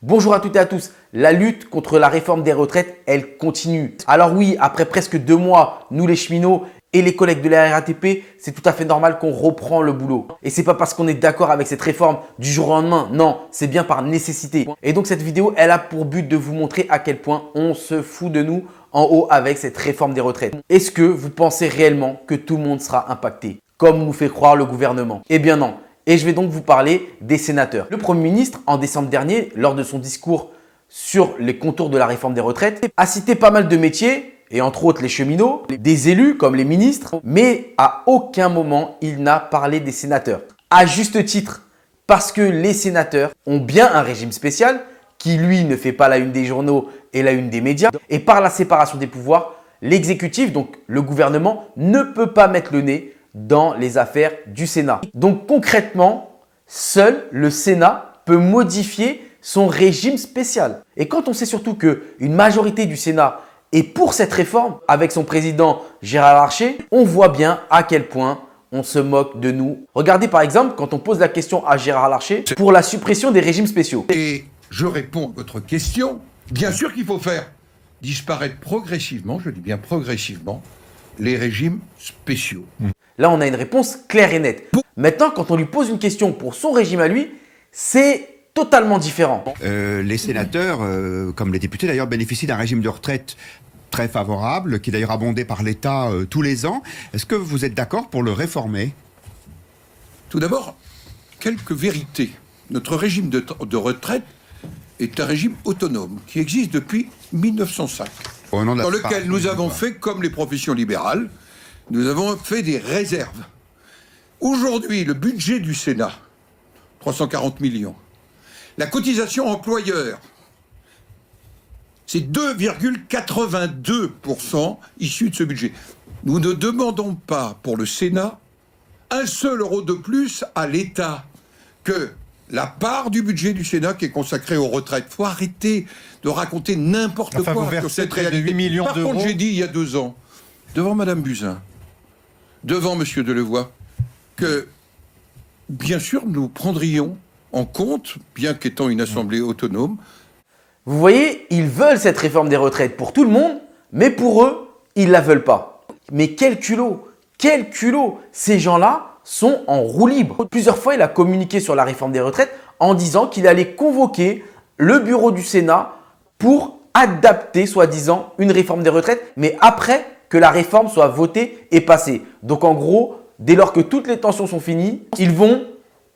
Bonjour à toutes et à tous. La lutte contre la réforme des retraites, elle continue. Alors oui, après presque 2 mois, nous les cheminots et les collègues de la RATP, c'est tout à fait normal qu'on reprend le boulot. Et c'est pas parce qu'on est d'accord avec cette réforme du jour au lendemain. Non, c'est bien par nécessité. Et donc cette vidéo, elle a pour but de vous montrer à quel point on se fout de nous en haut avec cette réforme des retraites. Est-ce que vous pensez réellement que tout le monde sera impacté, comme nous fait croire le gouvernement? Eh bien non. Et je vais donc vous parler des sénateurs. Le Premier ministre, en décembre dernier, lors de son discours sur les contours de la réforme des retraites, a cité pas mal de métiers, et entre autres les cheminots, des élus comme les ministres, mais à aucun moment il n'a parlé des sénateurs. À juste titre, parce que les sénateurs ont bien un régime spécial qui, lui, ne fait pas la une des journaux et la une des médias. Et par la séparation des pouvoirs, l'exécutif, donc le gouvernement, ne peut pas mettre le nez dans les affaires du Sénat. Donc concrètement, seul le Sénat peut modifier son régime spécial. Et quand on sait surtout qu'une majorité du Sénat est pour cette réforme, avec son président Gérard Larcher, on voit bien à quel point on se moque de nous. Regardez par exemple quand on pose la question à Gérard Larcher pour la suppression des régimes spéciaux. Et je réponds à votre question. Bien sûr qu'il faut faire disparaître progressivement, je dis bien progressivement, les régimes spéciaux. Là, on a une réponse claire et nette. Maintenant, quand on lui pose une question pour son régime à lui, c'est totalement différent. Les sénateurs, comme les députés d'ailleurs, bénéficient d'un régime de retraite très favorable, qui est d'ailleurs abondé par l'État tous les ans. Est-ce que vous êtes d'accord pour le réformer? Tout d'abord, quelques vérités. Notre régime de retraite est un régime autonome qui existe depuis 1905, dans lequel nous avons fait comme les professions libérales. Nous avons fait des réserves. Aujourd'hui, le budget du Sénat, 340 millions. La cotisation employeur, c'est 2,82% issu de ce budget. Nous ne demandons pas pour le Sénat un seul euro de plus à l'État que la part du budget du Sénat qui est consacrée aux retraites. Il faut arrêter de raconter n'importe quoi sur cette réalité. 8 millions Par contre, j'ai dit il y a 2 ans, devant Madame Buzyn, devant Monsieur Delevoye, que bien sûr nous prendrions en compte, bien qu'étant une assemblée autonome. Vous voyez, ils veulent cette réforme des retraites pour tout le monde, mais pour eux, ils ne la veulent pas. Mais quel culot! Quel culot! Ces gens-là sont en roue libre. Plusieurs fois, il a communiqué sur la réforme des retraites en disant qu'il allait convoquer le bureau du Sénat pour adapter, soi-disant, une réforme des retraites, mais après que la réforme soit votée et passée. Donc en gros, dès lors que toutes les tensions sont finies, ils vont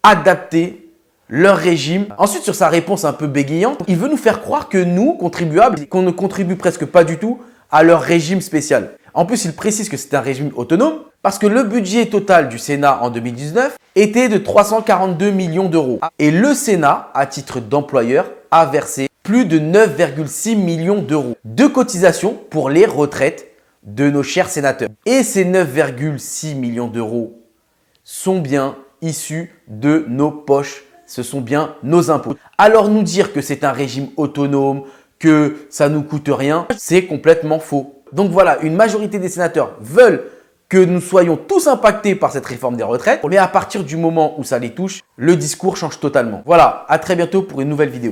adapter leur régime. Ensuite, sur sa réponse un peu bégayante, il veut nous faire croire que nous, contribuables, qu'on ne contribue presque pas du tout à leur régime spécial. En plus, il précise que c'est un régime autonome parce que le budget total du Sénat en 2019 était de 342 millions d'euros. Et le Sénat, à titre d'employeur, a versé plus de 9,6 millions d'euros de cotisations pour les retraites de nos chers sénateurs. Et ces 9,6 millions d'euros sont bien issus de nos poches. Ce sont bien nos impôts. Alors nous dire que c'est un régime autonome, que ça ne nous coûte rien, c'est complètement faux. Donc voilà, une majorité des sénateurs veulent que nous soyons tous impactés par cette réforme des retraites. Mais à partir du moment où ça les touche, le discours change totalement. Voilà, à très bientôt pour une nouvelle vidéo.